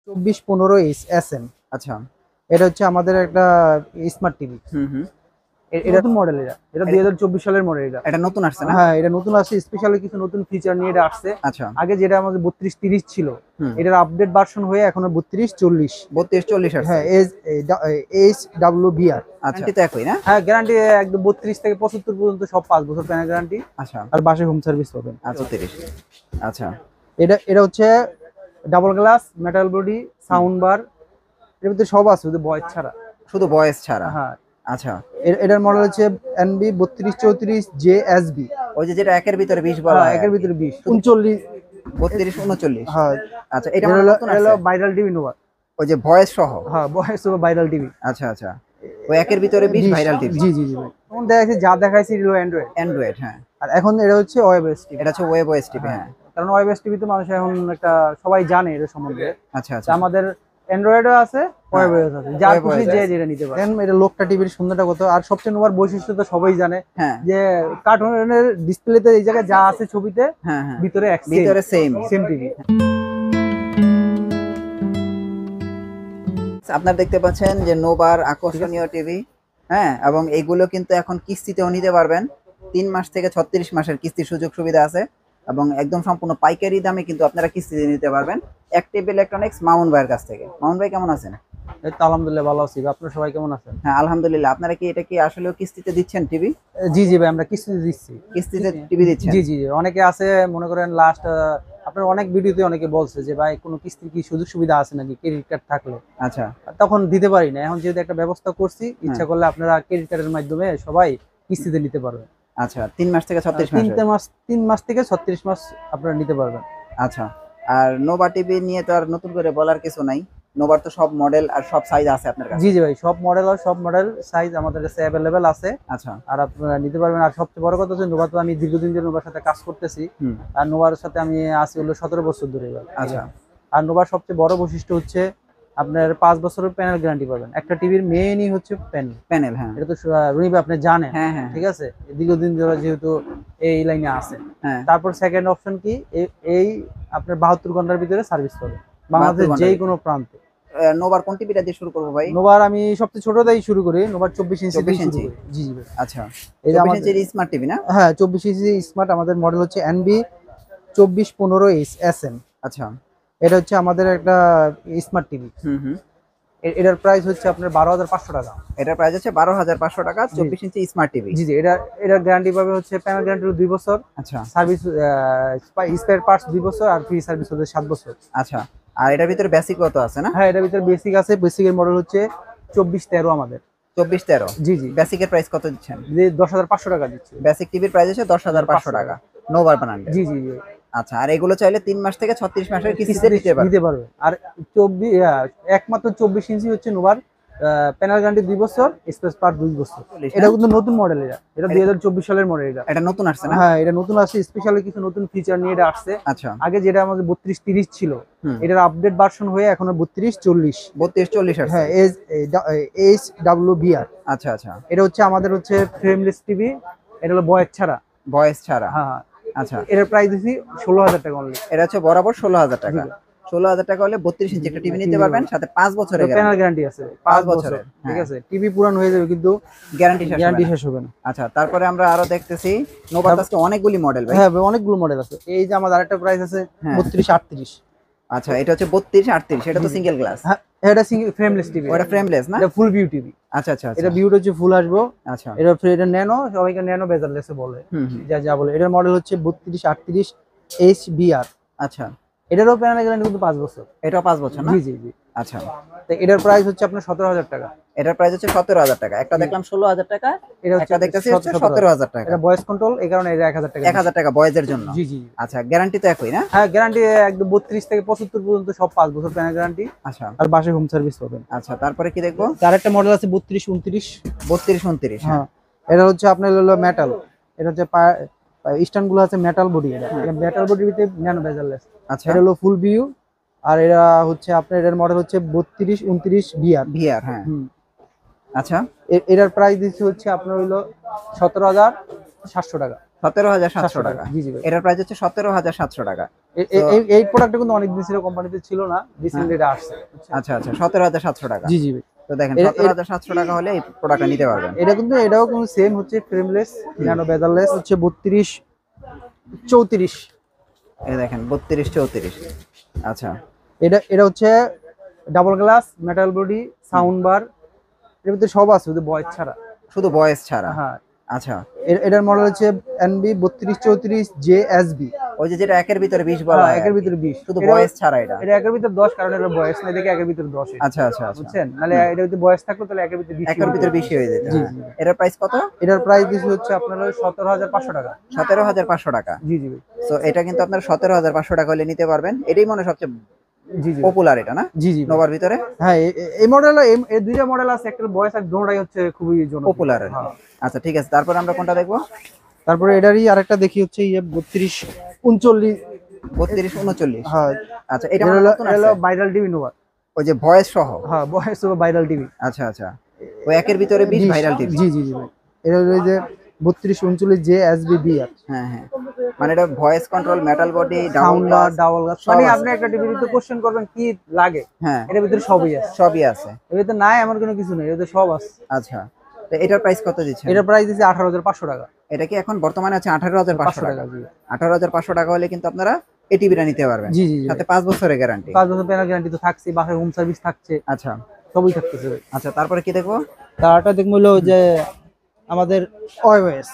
2415 SM। আচ্ছা। এটা হচ্ছে আমাদের একটা স্মার্ট টিভি। এটা নতুন মডেল, এটা 2024 সালের মডেল। এটা নতুন আসছে না? হ্যাঁ, এটা নতুন আসছে, স্পেশালি কিছু নতুন ফিচার নিয়ে এটা আসছে। আচ্ছা। আগে যেটা আমাদের 3230 ছিল, এটার আপডেট ভার্সন হয়ে এখন 3240। 3240 আসছে। হ্যাঁ, HWBR। গ্যারান্টি তো একই না? হ্যাঁ, গ্যারান্টি একদম 32 থেকে 75 পর্যন্ত সব 5 বছর প্যানেল গ্যারান্টি। আচ্ছা। আর বাসে হোম সার্ভিস পাবেন। আচ্ছা 30। আচ্ছা। এটা হচ্ছে double glass, metal body, sound bar, এর ভিতরে সব আছে, শুধু ভয়েস ছাড়া। শুধু ভয়েস ছাড়া? হ্যাঁ। আচ্ছা। এটার মডেল হচ্ছে NB 3234 JSB। ওই যে যেটা একের ভিতরে 20 বলা হয়। একের ভিতরে 20 39 32 39। হ্যাঁ। আচ্ছা, এটা মানে নতুন আসছে? হলো ভাইরাল টিভি নোভা। ওই যে ভয়েস সহ? হ্যাঁ, ভয়েস সহ ভাইরাল টিভি। আচ্ছা আচ্ছা। ওই একের ভিতরে 20 ভাইরাল টিভি। জি জি জি ভাই। এখন দেখাচ্ছি, যা দেখাইছি এগুলো অ্যান্ড্রয়েড। হ্যাঁ। আর এখন এটা হচ্ছে ওয়েবএস টিভি। এটা হচ্ছে ওয়েব ওএস টিভি। হ্যাঁ, কারণ ওয়েবএস টিভি তো মানুষ এখন একটা সবাই জানে এর সম্বন্ধে। আচ্ছা আচ্ছা। আমাদের অ্যান্ড্রয়েডও আছে, ওয়েবএস আছে, যা খুশি যে যেটা নিতে পারে। এটা লোকটা টিভির সুন্দরটা কত, আর সবচেয়ে নোভার বৈশিষ্ট্য তো সবাই জানে যে কার্টুনের ডিসপ্লেতে এই জায়গায় যা আছে ছবিতে, ভিতরে সেম টিভি। আপনারা দেখতে পাচ্ছেন যে নোভার আকর্ষণীয় টিভি। হ্যাঁ, এবং এইগুলো কিন্তু এখন কিস্তিতেও নিতে পারবেন। 3 মাস থেকে 36 মাসের কিস্তির সুযোগ সুবিধা আছে, এবং একদম সম্পূর্ণ পাইকারি দামে কিন্তু আপনারা কিস্তিতে নিতে পারবেন অ্যাক্টিভ ইলেকট্রনিক্স মামুন ভাইয়ের কাছ থেকে। মামুন ভাই কেমন আছেন? এই তো আলহামদুলিল্লাহ ভালো আছি। আপনারা সবাই কেমন আছেন? হ্যাঁ আলহামদুলিল্লাহ। আপনারা কি এটা কি আসলে কিস্তিতে দিচ্ছেন টিভি? জি জি ভাই, আমরা কিস্তিতে দিচ্ছি। কিস্তিতে টিভি দিচ্ছেন? জি জি। অনেকে আছে মনে করেন লাস্ট আপনার অনেক ভিডিওতে অনেকে বলছে যে ভাই কোনো কিস্তির কি সুযোগ সুবিধা আছে নাকি ক্রেডিট কার্ড থাকলে। আচ্ছা। তখন দিতে পারি না, এখন যেহেতু একটা ব্যবস্থা করছি, ইচ্ছা করলে আপনারা ক্রেডিট কার্ডের মাধ্যমে সবাই কিস্তিতে নিতে পারবেন। আচ্ছা, 3 মাস থেকে 36 মাস? 3 মাস থেকে 36 মাস আপনারা নিতে পারবেন। আচ্ছা। আর নোভা টিভি নিয়ে তো আর নতুন করে বলার কিছু নাই, নোভার তো সব মডেল আর সব সাইজ আছে আপনার কাছে? জি জি ভাই, সব মডেল সাইজ আমাদের কাছে অ্যাভেলেবেল আছে। আচ্ছা। আর আপনারা নিতে পারবেন। আর সবচেয়ে বড় কথা হচ্ছে, নোভা তো আমি দীর্ঘদিন ধরে নোভার সাথে কাজ করতেছি, আর নোভার সাথে আমি আছি হলো 17 বছর ধরে। আচ্ছা। আর নোভার সবচেয়ে বড় বৈশিষ্ট্য হচ্ছে আপনার 5 বছরের প্যানেল গ্যারান্টি পাবেন। একটা টিভির মেইনই হচ্ছে প্যানেল। হ্যাঁ, এটা তো রুনি ভাই আপনি জানেন। হ্যাঁ, ঠিক আছে, দীর্ঘদিন ধরে যেহেতু এই লাইনে আছে। তারপর সেকেন্ড অপশন কি, এই আপনার 72 ঘন্টার ভিতরে সার্ভিস পাবেন বাংলাদেশের যে কোনো প্রান্তে। নোভার কোন টিভিটা দিয়ে শুরু করব ভাই? নোভার আমি সবচেয়ে ছোটটাই শুরু করি, নোভার 24 ইঞ্চি। 24 ইঞ্চি? জি জি ভাই। আচ্ছা, এই যে আমাদের স্মার্ট টিভি না? হ্যাঁ, 24 ইঞ্চি স্মার্ট। আমাদের মডেল হচ্ছে NB 2415 SM। আচ্ছা। এটা হচ্ছে আমাদের একটা স্মার্ট টিভি। এটার প্রাইস হচ্ছে আপনার 12,500 টাকা। এটার প্রাইস হচ্ছে 12,500 টাকা, 24 ইঞ্চি স্মার্ট টিভি। জি জি। এটার গ্যারান্টি পাবে হচ্ছে প্যানেল গ্যারান্টি 2 বছর। আচ্ছা। সার্ভিস স্পেয়ার পার্টস 2 বছর, আর ফ্রি সার্ভিস হচ্ছে 7 বছর। আচ্ছা। আর এটার ভিতরে বেসিক কত আছে না? হ্যাঁ, এটার ভিতরে বেসিক আছে। বেসিকের মডেল হচ্ছে 2413 আমাদের। 2413? জি জি। বেসিকের প্রাইস কত দিচ্ছেন? 10,500 টাকা দিচ্ছি। বেসিক টিভির প্রাইস হচ্ছে 10,500 টাকা, নোভার ব্র্যান্ডের। জি জি জি। আচ্ছা। আর এগুলো চাইলে 3 মাস থেকে 36 মাসের কিস্তিতে নিতে পারবে। আর একমাত্র 24 ইঞ্চি হচ্ছে নোভার প্যানেল গ্যারান্টি 2 বছর, স্পেস পার্ট 2 বছর। এটা কিন্তু নতুন মডেল। এটা 2024 সালের মডেল। এটা নতুন আসছে না? হ্যাঁ, এটা নতুন আসছে, স্পেশালি কিছু নতুন ফিচার নিয়ে এটা আসছে। আচ্ছা। আগে যেটা আমাদের 3230 ছিল, এটার আপডেট ভার্সন হয়ে এখন 3240। 3240 আসছে। হ্যাঁ, HWBR। আচ্ছা আচ্ছা। এটা হচ্ছে আমাদের হচ্ছে ফ্রেমলেস টিভি। এটা হলো ভয়েস ছাড়া? হ্যাঁ। আচ্ছা। এটার প্রাইস দিছি 16,000 টাকা অনলি। এটা হচ্ছে বরাবর 16,000 টাকা। 16,000 টাকা হলে 32 ইঞ্চি একটা টিভি নিতে পারবেন, সাথে 5 বছরের প্যানেল গ্যারান্টি আছে। 5 বছরের। ঠিক আছে, টিভি পুরান হয়ে যাবে কিন্তু গ্যারান্টি শেষ হবে না। আচ্ছা। তারপরে আমরা আরো দেখতেছি নোভার কাছে অনেকগুলি মডেল ভাই। হ্যাঁ, অনেকগুলো মডেল আছে। এই যে আমাদের আরেকটা প্রাইস আছে 3238। আচ্ছা, এটা হচ্ছে 3238। এটা তো সিঙ্গেল গ্লাস? হ্যাঁ, এটা সিঙ্গেল ফ্রেমলেস টিভি। ওটা ফ্রেমলেস না? এটা ফুল ভিউ টিভি। আচ্ছা আচ্ছা। এটা ভিউটা হচ্ছে ফুল আসবে। আচ্ছা। এটা ন্যানো, সবাইকে ন্যানো বেজারলেস বলে, যা বলে। এটার মডেল হচ্ছে 3238 HBR। আচ্ছা। এটারও প্যানেল গ্যারান্টি কিন্তু 5 বছর। এটাও 5 বছর না? জি জি জি। আচ্ছা। তো এটার প্রাইস হচ্ছে আপনার 17,000 টাকা। এটার প্রাইস হচ্ছে 17,000 টাকা। একটা দেখলাম 16,000 টাকা, একটা দেখতেছি হচ্ছে 17,000 টাকা। এটা ভয়েস কন্ট্রোল, এই কারণে এটা 1,000 টাকা। 1,000 টাকা ভয়েসের জন্য? জি জি। আচ্ছা। গ্যারান্টি তো একই না? হ্যাঁ, গ্যারান্টি একদম 32 থেকে 75 পর্যন্ত সব 5 বছর প্যানেল গ্যারান্টি। আচ্ছা। আর বাসে হোম সার্ভিস পাবেন। আচ্ছা। তারপরে কি দেখবো? তার একটা মডেল আছে 3229। 3229? হ্যাঁ। এটা হচ্ছে আপনার হলো মেটাল। এটা হচ্ছে স্ট্যান্ড গুলো আছে মেটাল বডি। এটা মেটাল বডির ভিতরে ন্যানো বেজারলেস। আচ্ছা। এটা হলো ফুল ভিউ। আর এটা হচ্ছে আপনার, এর মডেল হচ্ছে 3229 VR। হ্যাঁ। আচ্ছা। এটার প্রাইস দিচ্ছে হচ্ছে আপনার হলো 17,700 টাকা। 17,700 টাকা। জি জি ভাই। এটার প্রাইস হচ্ছে 17,700 টাকা। এই প্রোডাক্টটা কিন্তু অনেক দিন ছিল কোম্পানিতে ছিল না, রিসেন্টলি এটা আসছে। আচ্ছা আচ্ছা, 17,700 টাকা। জি জি ভাই। তো দেখেন 17,700 টাকা হলে এই প্রোডাক্টটা নিতে পারবেন। এটাও কিন্তু সেম হচ্ছে, ফ্রেমলেস, ন্যানো বেজারলেস, হচ্ছে 32 34। এই দেখেন 32 34। আচ্ছা, এটা হচ্ছে double glass, metal body, sound bar, এর ভিতরে সব আছে শুধু ভয়েস ছাড়া। শুধু ভয়েস ছাড়া। হ্যাঁ। আচ্ছা, এটার মডেল হচ্ছে এনবি 3234 জেএসবি। ওই যে যেটা একের ভিতরে 20 বলা হয়, একের ভিতরে 20, শুধু ভয়েস ছাড়া এটা। এটা একের ভিতরে 10, কারণ এটা ভয়েস না, দেখে একের ভিতরে 10। আচ্ছা আচ্ছা আচ্ছা, বুঝছেন? নালে এটা যদি ভয়েস থাকতো তাহলে একের ভিতরে 20, একের ভিতরে 20 হয়ে যেত। জি হ্যাঁ। জি। এটার প্রাইস কত? এটার প্রাইস দিচ্ছে হচ্ছে আপনার 17,500 টাকা। 17,500 টাকা। জি জি ভাই। সো এটা কিন্তু আপনার 17,500 টাকা হলে নিতে পারবেন। এটাই মনে হয় সবচেয়ে জি জি পপুলার এটা, না? জি জি নোভার ভিতরে। হ্যাঁ, এই মডেল, এই দুইটা মডেল আছে, একটা ভয়েস আর দুটোটাই হচ্ছে খুবই জনপ্রিয়, পপুলার। আচ্ছা ঠিক আছে, তারপর আমরা কোনটা দেখবো? তারপরে এটারই আরেকটা দেখি হচ্ছে 32 39। 32 39। হ্যাঁ। আচ্ছা, এটা হলো ভাইরাল টিভি নোভা। ওই যে ভয়েস সহ। হ্যাঁ, ভয়েস ও ভাইরাল টিভি। আচ্ছা আচ্ছা, ওই একের ভিতরে 20 ভাইরাল টিভি। জি জি জি ভাই। এটা হলো যে 32 39 জেএসবি। হ্যাঁ হ্যাঁ, মানে এটা voice control, metal body, sound bar, double glass, মানে আপনি একটা টিভিতে কোশ্চেন করবেন কি লাগে, হ্যাঁ এর ভিতরে সবই আছে। সবই আছে। এর ভিতরে নাই এমন কোনো কিছু নেই, এর ভিতরে সব আছে। আচ্ছা, তো এটার প্রাইস কত দিচ্ছেন? এটার প্রাইস দিচ্ছে 18,500 টাকা। এটা কি এখন বর্তমানে আছে 18,500 টাকা? জি। 18,500 টাকা হলে কিন্তু আপনারা এই টিভিটা নিতে পারবেন। জি জি। সাথে 5 বছরের গ্যারান্টি। 5 বছর প্যানেল গ্যারান্টি তো থাকছে, বাসায় হোম সার্ভিস থাকছে। আচ্ছা, সবই থাকতেছে। আচ্ছা তারপরে কি দেখবো? তারটা দেখবো হলো যে আমাদের ওয়েবএস।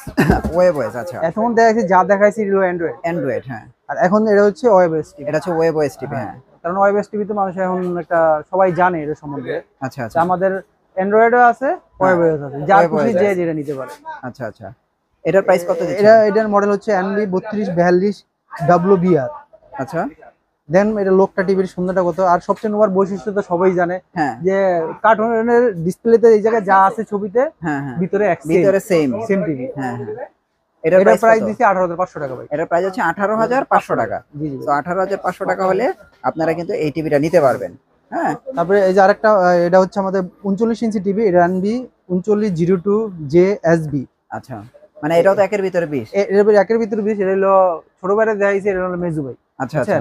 ওয়েবওয়েস। আচ্ছা, এখন দেখাইছি, যা দেখাইছি হলো অ্যান্ড্রয়েড। অ্যান্ড্রয়েড। হ্যাঁ, আর এখন এটা হচ্ছে ওয়েবএস টিভি। এটা হচ্ছে ওয়েবওয়েস টিভি। হ্যাঁ, কারণ ওয়েবএস টিভি তো মানুষ এখন একটা সবাই জানে এর সম্বন্ধে। আচ্ছা আচ্ছা, আমাদের অ্যান্ড্রয়েডও আছে, ওয়েবএস আছে, যা খুশি যে যেটা নিতে পারে। আচ্ছা আচ্ছা, এটার প্রাইস কত দিচ্ছেন? এটার মডেল হচ্ছে এনবি 3242 WBR। আচ্ছা, দেন এটা লোকটা টিভির সুন্দরটা কত, আর সবচেয়ে নোবার বৈশিষ্ট্য তো সবাই জানে যে কার্টুনের ডিসপ্লেতে এই জায়গায় যা আছে ছবিতে, ভিতরে সেম টিভি। হ্যাঁ হ্যাঁ, এটার প্রাইস দিছি 18,500 টাকা ভাই। এটার প্রাইস হচ্ছে 18,500 টাকা। জি জি। তো 18,500 টাকা হলে আপনারা কিন্তু এই টিভিটা নিতে পারবেন। হ্যাঁ, তারপরে এই যে আরেকটা, এটা হচ্ছে আমাদের 39 ইঞ্চি টিভি, এটা এনবি 3902 জেএসবি। আচ্ছা, মানে এটাও তো একের ভিতরে 20। একের ভিতরে 20। এটা হলো ছোট ভাইরা দেখাইছে, এটা হলো মেজু ভাই। আচ্ছা আচ্ছা,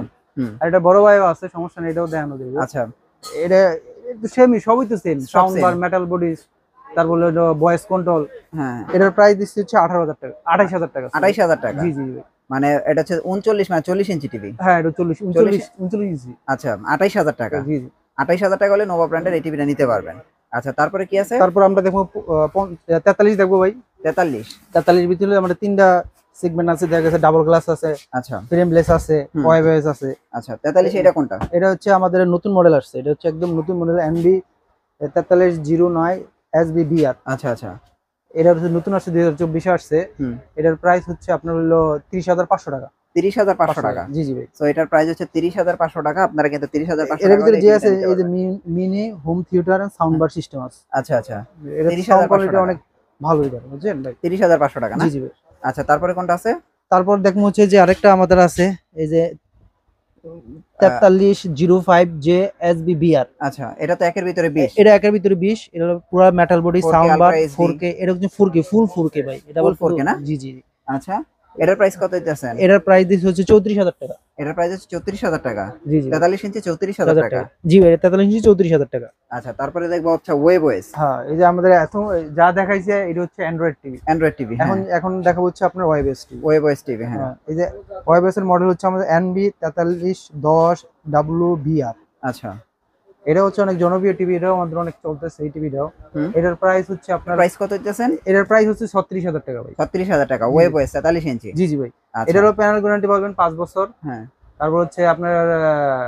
আর এটা বড় ভাইও আছে, সমস্যা নেই, এটাও দেখানো যাবে। আচ্ছা, এটা একটু সেমই, সবই তো same, sound bar, metal body, তারপর হলো ভয়েস কন্ট্রোল। হ্যাঁ, এটার প্রাইস দিচ্ছে হচ্ছে 18,000 টাকা, 28,000 টাকা। 28,000 টাকা। জি জি। মানে এটা হচ্ছে 39, মানে 40 ইঞ্চি টিভি। হ্যাঁ, এটা 39 ইঞ্চি। আচ্ছা, 28,000 টাকা। জি জি। 28,000 টাকা হলে নোভা ব্র্যান্ডের এই টিভিটা নিতে পারবেন। আচ্ছা, তারপরে কি আছে? তারপর আমরা দেখবো 43 দেখবো ভাই। 43 ভিতরে আমাদের তিনটা সেগমেন্ট আছে, দেখা গেছে ডাবল গ্লাস আছে, আচ্ছা, ফ্রেমলেস আছে, ওয়েবএস আছে। আচ্ছা, 43 এটা কোনটা? এটা হচ্ছে আমাদের নতুন মডেল আসছে, এটা হচ্ছে একদম নতুন মডেল, এনবি 4309 SBBR। আচ্ছা আচ্ছা, এটা হচ্ছে নতুন আসছে, 2024 আসছে। এটার প্রাইস হচ্ছে আপনার হলো 30,500 টাকা। 30,500 টাকা। জি জি ভাই। সো এটার প্রাইস হচ্ছে 30,500 টাকা। আপনারা কিন্তু 30,500 এর টাকা ভিতরে যে আছে এই যে mini home theatre and sound bar system আছে। আচ্ছা আচ্ছা, এটা সাউন্ড কোয়ালিটি অনেক ভালো, এটা বুঝছেন ভাই। 30,500 টাকা না? জি জি ভাই। আচ্ছা, তারপরে কোনটা আছে? তারপর দেখবো হচ্ছে যে আরেকটা আমাদের আছে, এই যে 4305 জেএসবিবিআর। আচ্ছা, এটা তো একের ভিতরে 20। এটা একের ভিতরে 20। এটা হলো পুরো metal body, sound bar, 4K। এটা হচ্ছে 4K, ফুল 4K ভাই। এটা বল 4K না? জি জি। আচ্ছা, এটার প্রাইস কত দিতেছেন? এটার প্রাইস দিচ্ছে হচ্ছে 34,000 টাকা। এটার প্রাইস হচ্ছে 34,000 টাকা। জি জি। 43 ইঞ্চি 34,000 টাকা। জি ভাই, 43 ইঞ্চি 34,000 টাকা। আচ্ছা, তারপরে দেখবো হচ্ছে ওয়েবওয়েস। হ্যাঁ, এই যে আমাদের এখন যা দেখাইছে এটা হচ্ছে অ্যান্ড্রয়েড টিভি। Android TV. এখন দেখাবো হচ্ছে আপনার ওয়েবএস টিভি। ওয়েবওয়েস টিভি। হ্যাঁ, এই যে ওয়েবএস এর মডেল হচ্ছে আমাদের এনবি 4310 WBR। আচ্ছা, এটা হচ্ছে অনেক জনপ্রিয় টিভি, এটাও আমাদের অনেক চলতেছে এই টিভিটাও। এটার প্রাইস হচ্ছে আপনার, প্রাইস কত দিতেছেন? এটার প্রাইস হচ্ছে 36,000 টাকা ভাই। 36,000 টাকা। ওয়েবওয়েস 43 ইঞ্চি। জি জি ভাই। এটারও প্যানেল গ্যারান্টি পাবেন 5 বছর। হ্যাঁ, তারপর হচ্ছে আপনার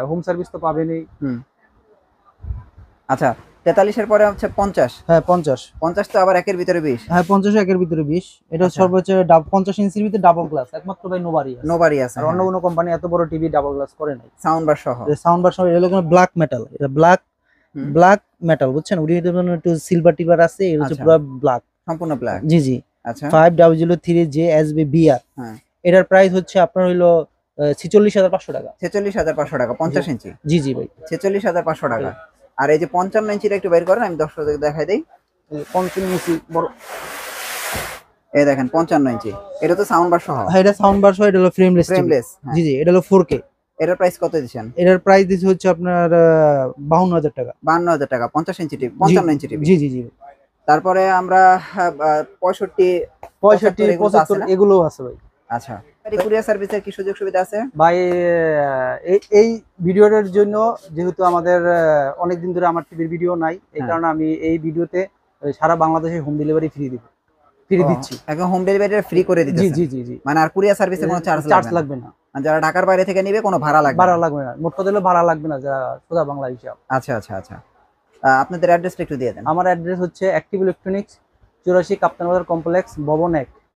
হোম সার্ভিস তো পাবেনই। আচ্ছা, 43 এর পরে হচ্ছে 50। হ্যাঁ, 50। 50 তো আবার একের ভিতরে 20। হ্যাঁ, 50 একের ভিতরে 20। এটা সর্বোচ্চ 50 ইঞ্চির ভিতরে ডাবল গ্লাস, একমাত্র ভাই নোবারই আছে। আর অন্য কোনো কোম্পানি এত বড় টিভি ডাবল গ্লাস করে নাই, সাউন্ড বার সহ। সাউন্ড বার সহ। এটা হলো ব্ল্যাক মেটাল, এটা ব্ল্যাক মেটাল, বুঝছেন? ওই একটু সিলভার টিভার আছে, এটা হচ্ছে পুরো ব্ল্যাক, সম্পূর্ণ ব্ল্যাক। জি জি। আচ্ছা, 5003 জেএসবিবিআর। হ্যাঁ, এটার প্রাইস হচ্ছে আপনার হলো 46,500 টাকা। 46,500 টাকা। 50 ইঞ্চি। জি জি ভাই। 46,500 টাকা। আর এই যে 55 ইঞ্চিটা একটু বের করেন, আমি দর্শকদের দেখাই দেই। 55 ইঞ্চি বড়, এই দেখেন 55 ইঞ্চি, এটা তো সাউন্ড বার সহ। হ্যাঁ, এটা সাউন্ড বার সহ, এটা হলো ফ্রেমলেস। জি জি, এটা হলো 4K। এটার প্রাইস কত দিচ্ছেন? এটার প্রাইস দিচ্ছে হচ্ছে আপনার 52,000 টাকা। 52,000 টাকা, 50 ইঞ্চি টিভি, 55 ইঞ্চি টিভি। জি জি জি। তারপরে আমরা 65, 75 এগুলোও আছে ভাই। আচ্ছা, কুরিয়ার সার্ভিসের কি সুযোগ সুবিধা আছে ভাই? এই ভিডিওটার জন্য যেহেতু আমাদের অনেক দিন ধরে আমার টিভির ভিডিও নাই, এই কারণে আমি এই ভিডিওতে সারা বাংলাদেশে হোম ডেলিভারি ফ্রি দিচ্ছি। একদম হোম ডেলিভারি ফ্রি করে দিচ্ছি। জি জি জি জি। মানে আর কুরিয়ার সার্ভিসের কোনো চার্জ লাগবে না। যারা ঢাকার বাইরে থেকে নেবে কোনো ভাড়া লাগবে না, মোট কথা হলো ভাড়া লাগবে না, যারা সোজা বাংলা হিসাব। আচ্ছা আচ্ছা আচ্ছা। আপনাদের অ্যাড্রেসটা একটু দিয়ে দেন। আমার অ্যাড্রেস হচ্ছে অ্যাক্টিভ ইলেকট্রনিক্স, 84 কাপ্তান বাজার কমপ্লেক্স, ভবন 1,